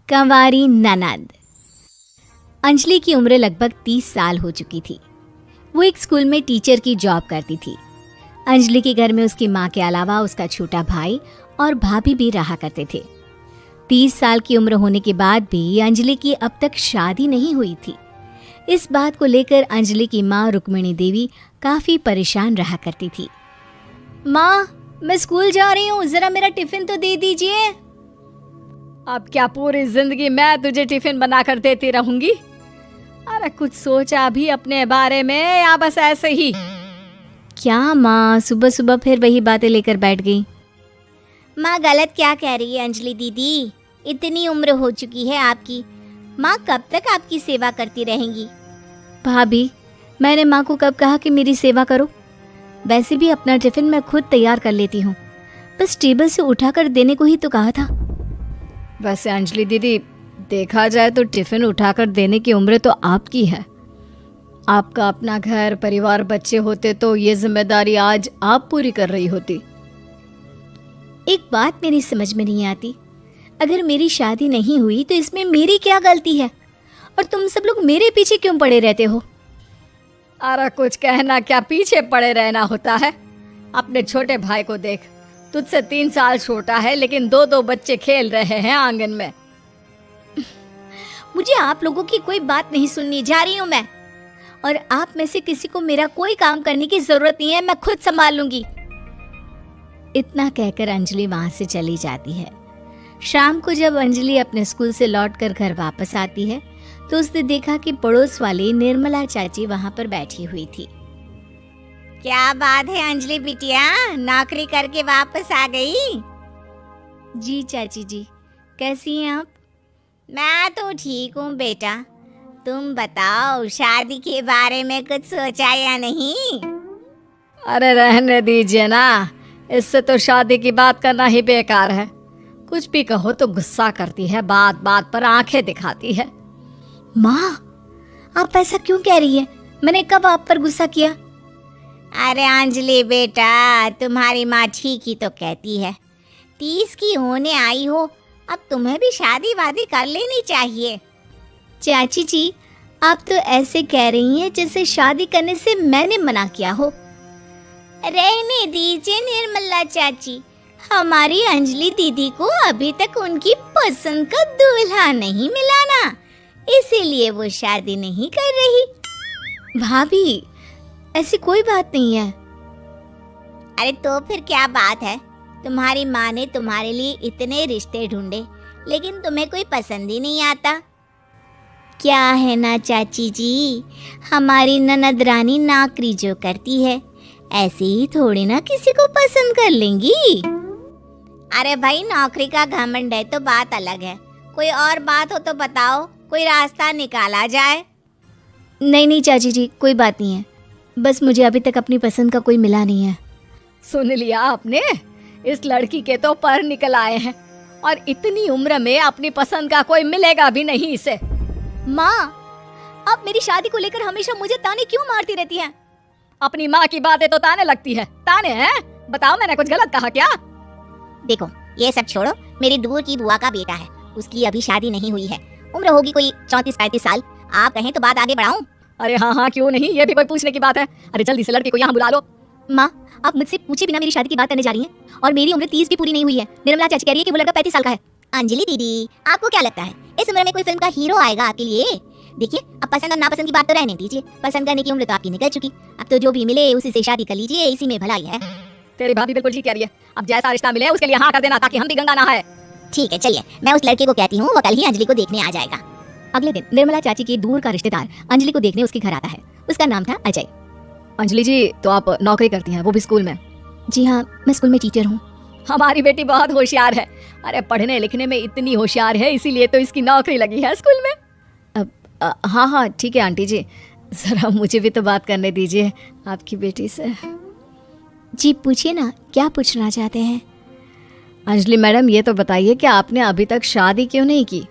कंवारी ननद। अंजलि की उम्र लगभग 30 साल हो चुकी थी। वो एक स्कूल में टीचर की जॉब करती थी। अंजलि के घर में उसकी माँ के अलावा उसका छोटा भाई और भाभी भी रहा करते थे। 30 साल की उम्र होने के बाद भी अंजलि की अब तक शादी नहीं हुई थी। इस बात को लेकर अंजलि की माँ रुक्मिणी देवी काफ़ी परेशान रहा करती थी। माँ, मैं स्कूल जा रही हूँ, ज़रा मेरा टिफ़िन तो दे दीजिए। अब क्या पूरी जिंदगी मैं तुझे टिफिन बना कर देती रहूंगी? अरे कुछ सोचा भी अपने बारे में या बस ऐसे ही? क्या माँ, सुबह सुबह फिर वही बातें लेकर बैठ गई। माँ गलत क्या कह रही है अंजलि दीदी? इतनी उम्र हो चुकी है आपकी, माँ कब तक आपकी सेवा करती रहेंगी? भाभी, मैंने माँ को कब कहा कि मेरी सेवा करो? वैसे भी अपना टिफिन मैं खुद तैयार कर लेती हूँ, बस टेबल से उठाकर देने को ही तो कहा था। वैसे अंजलि दीदी, देखा जाए तो टिफिन उठाकर देने की उम्र तो आपकी है। आपका अपना घर परिवार बच्चे होते तो ये जिम्मेदारी आज आप पूरी कर रही होती। एक बात मेरी समझ में नहीं आती, अगर मेरी शादी नहीं हुई तो इसमें मेरी क्या गलती है और तुम सब लोग मेरे पीछे क्यों पड़े रहते हो? अरे कुछ कहना क्या पीछे पड़े रहना होता है? अपने छोटे भाई को देख, तुझसे 3 साल छोटा है लेकिन 2 बच्चे खेल रहे हैं आंगन में। मुझे आप लोगों की कोई बात नहीं सुननी, जा रही हूँ मैं। और आप में से किसी को मेरा कोई काम करने की जरूरत नहीं है, मैं खुद संभाल लूंगी। इतना कहकर अंजलि वहां से चली जाती है। शाम को जब अंजलि अपने स्कूल से लौटकर घर वापस आती है तो उसने देखा कि पड़ोस वाली निर्मला चाची वहां पर बैठी हुई थी। क्या बात है अंजलि बिटिया, नौकरी करके वापस आ गई? जी चाची जी, कैसी हैं आप? मैं तो ठीक हूँ बेटा, तुम बताओ शादी के बारे में कुछ सोचा या नहीं? अरे रहने दीजिए ना, इससे तो शादी की बात करना ही बेकार है। कुछ भी कहो तो गुस्सा करती है, बात बात पर आंखें दिखाती है। माँ, आप ऐसा क्यों कह रही हैं? मैंने कब आप पर गुस्सा किया? अरे अंजलि बेटा, तुम्हारी माँ ठीक ही तो कहती है। 30 की होने आई हो, अब तुम्हें भी शादी वादी कर लेनी चाहिए। चाची जी, आप तो ऐसे कह रही हैं जैसे शादी करने से मैंने मना किया हो। रहने दीजिए निर्मला चाची, हमारी अंजलि दीदी को अभी तक उनकी पसंद का दूल्हा नहीं मिला ना, इसीलिए वो शादी नहीं कर रही। भाभी, ऐसी कोई बात नहीं है। अरे तो फिर क्या बात है? तुम्हारी माँ ने तुम्हारे लिए इतने रिश्ते ढूंढे लेकिन तुम्हें कोई पसंद ही नहीं आता। क्या है ना चाची जी, हमारी ननद रानी नौकरी जो करती है ऐसे ही थोड़ी ना किसी को पसंद कर लेंगी। अरे भाई, नौकरी का घमंड है तो बात अलग है, कोई और बात हो तो बताओ, कोई रास्ता निकाला जाए। नहीं चाची जी, कोई बात नहीं है, बस मुझे अभी तक अपनी पसंद का कोई मिला नहीं है। सुन लिया आपने, इस लड़की के तो पर निकल आए हैं और इतनी उम्र में अपनी पसंद का कोई मिलेगा भी नहीं इसे। माँ, आप मेरी शादी को लेकर हमेशा मुझे ताने क्यों मारती रहती हैं? अपनी माँ की बातें तो ताने लगती है। ताने हैं? बताओ, मैंने कुछ गलत कहा क्या? देखो, ये सब छोड़ो, मेरी दूर की बुआ का बेटा है, उसकी अभी शादी नहीं हुई है, उम्र होगी कोई 34-35 साल। आप कहें तो बात आगे बढ़ाऊं? अरे हाँ, क्यों नहीं, ये भी कोई पूछने की बात है? अरे जल्दी से लड़के को यहाँ बुला लो। माँ, आप मुझसे पूछे बिना मेरी शादी की बात करने जा रही हैं और मेरी उम्र 30 भी पूरी नहीं हुई है। निर्मला चाची कह रही है कि वो लड़का 35 साल का है। अंजलि दीदी, आपको क्या लगता है इस उम्र में कोई फिल्म का हीरो आएगा आपके लिए? देखिए, अब पसंद और नापसंद की बात तो रहने दीजिए, पसंद करने की उम्र तो आपकी निकल चुकी, अब तो जो भी मिले उसी से शादी कर लीजिए, इसी में भलाई है। तेरी भाभी बिल्कुल ठीक कह रही है, अब जैसा रिश्ता मिले उसके लिए हाँ कर देना ताकि हम भी गंगा नहाए। ठीक है, चलिए मैं उस लड़के को कहती हूँ, वो कल ही अंजलि को देखने आ जाएगा। अगले दिन निर्मला चाची की दूर का रिश्तेदार अंजलि को देखने उसके घर आता है। उसका नाम था अजय। अंजलि जी, तो आप नौकरी करती हैं, वो भी स्कूल में? जी हाँ, मैं स्कूल में टीचर हूँ। हमारी बेटी बहुत होशियार है। अरे पढ़ने लिखने में इतनी होशियार है, इसीलिए तो इसकी नौकरी लगी है स्कूल में। हाँ ठीक है आंटी जी, जरा मुझे भी तो बात करने दीजिए आपकी बेटी से। जी पूछिए ना, क्या पूछना चाहते हैं? अंजलि मैडम, ये तो बताइए कि आपने अभी तक शादी क्यों नहीं की?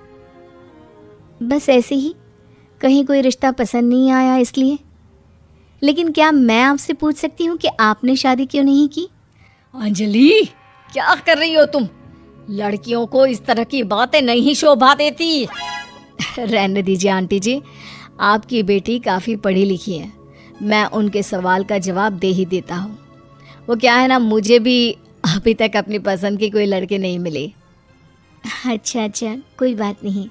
बस ऐसे ही, कहीं कोई रिश्ता पसंद नहीं आया इसलिए। लेकिन क्या मैं आपसे पूछ सकती हूँ कि आपने शादी क्यों नहीं की? अंजलि, क्या कर रही हो तुम? लड़कियों को इस तरह की बातें नहीं शोभा देती। रहने दीजिए आंटी जी, आपकी बेटी काफ़ी पढ़ी लिखी है, मैं उनके सवाल का जवाब दे ही देता हूँ। वो क्या है ना, मुझे भी अभी तक अपनी पसंद की कोई लड़के नहीं मिले। अच्छा अच्छा, कोई बात नहीं।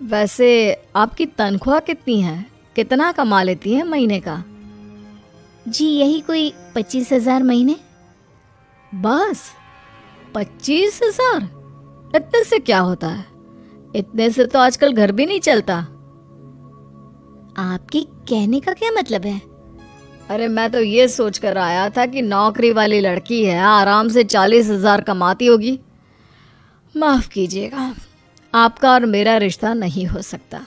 वैसे आपकी तनख्वाह कितनी है, कितना कमा लेती हैं महीने का? जी यही कोई 25,000 महीने। बस 25,000? इतने से क्या होता है? इतने से तो आजकल घर भी नहीं चलता। आपके कहने का क्या मतलब है? अरे मैं तो ये सोच कर आया था कि नौकरी वाली लड़की है, आराम से 40,000 कमाती होगी। माफ कीजिएगा, आपका और मेरा रिश्ता नहीं हो सकता।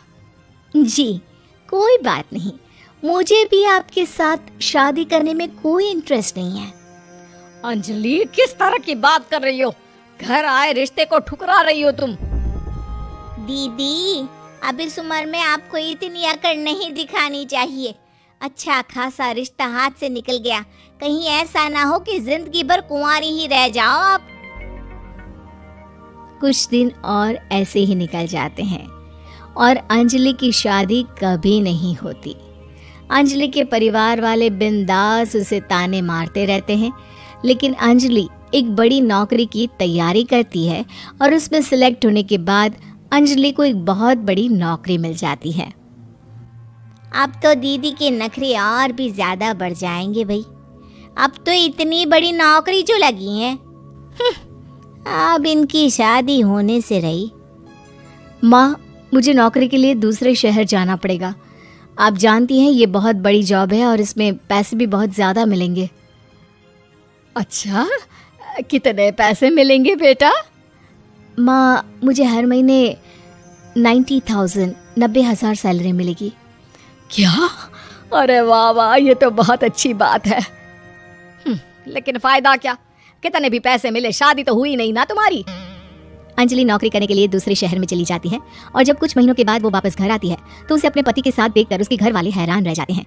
जी कोई बात नहीं, मुझे भी आपके साथ शादी करने में कोई इंटरेस्ट नहीं है। अंजलि, किस तरह की बात कर रही हो? घर आए रिश्ते को ठुकरा रही हो तुम। दीदी अब इस उम्र में आपको इतनी अकड़ नहीं दिखानी चाहिए। अच्छा खासा रिश्ता हाथ से निकल गया, कहीं ऐसा ना हो कि जिंदगी भर कुंवारी ही रह जाओ आप। कुछ दिन और ऐसे ही निकल जाते हैं और अंजलि की शादी कभी नहीं होती। अंजलि के परिवार वाले बिंदास उसे ताने मारते रहते हैं, लेकिन अंजलि एक बड़ी नौकरी की तैयारी करती है और उसमें सिलेक्ट होने के बाद अंजलि को एक बहुत बड़ी नौकरी मिल जाती है। अब तो दीदी के नखरे और भी ज़्यादा बढ़ जाएंगे भाई, अब तो इतनी बड़ी नौकरी जो लगी है, अब इनकी शादी होने से रही। माँ, मुझे नौकरी के लिए दूसरे शहर जाना पड़ेगा। आप जानती हैं ये बहुत बड़ी जॉब है और इसमें पैसे भी बहुत ज़्यादा मिलेंगे। अच्छा, कितने पैसे मिलेंगे बेटा? माँ मुझे हर महीने 90,000 सैलरी मिलेगी। क्या? अरे वाह वाह, ये तो बहुत अच्छी बात है। लेकिन फायदा क्या? कितने भी पैसे मिले, शादी तो हुई नहीं ना तुम्हारी। अंजलि नौकरी करने के लिए दूसरे शहर में चली जाती है और जब कुछ महीनों के बाद वो वापस घर आती है तो उसे अपने पति के साथ देखकर उसके घर वाले हैरान रह जाते हैं।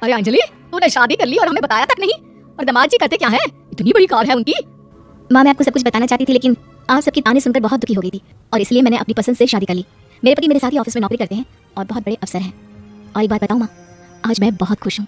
अरे अंजलि, तूने शादी कर ली और हमें बताया तक नहीं। और दामाद जी करते क्या है? इतनी बड़ी कार है उनकी। माँ मैं आपको सब कुछ बताना चाहती थी, लेकिन आप सबकी ताने सुनकर बहुत दुखी हो गई थी और इसलिए मैंने अपनी पसंद से शादी कर ली। मेरे पति मेरे साथ ही ऑफिस में नौकरी करते हैं और बहुत बड़े अफसर हैं। और एक बात बताऊँ माँ, आज मैं बहुत खुश हूँ।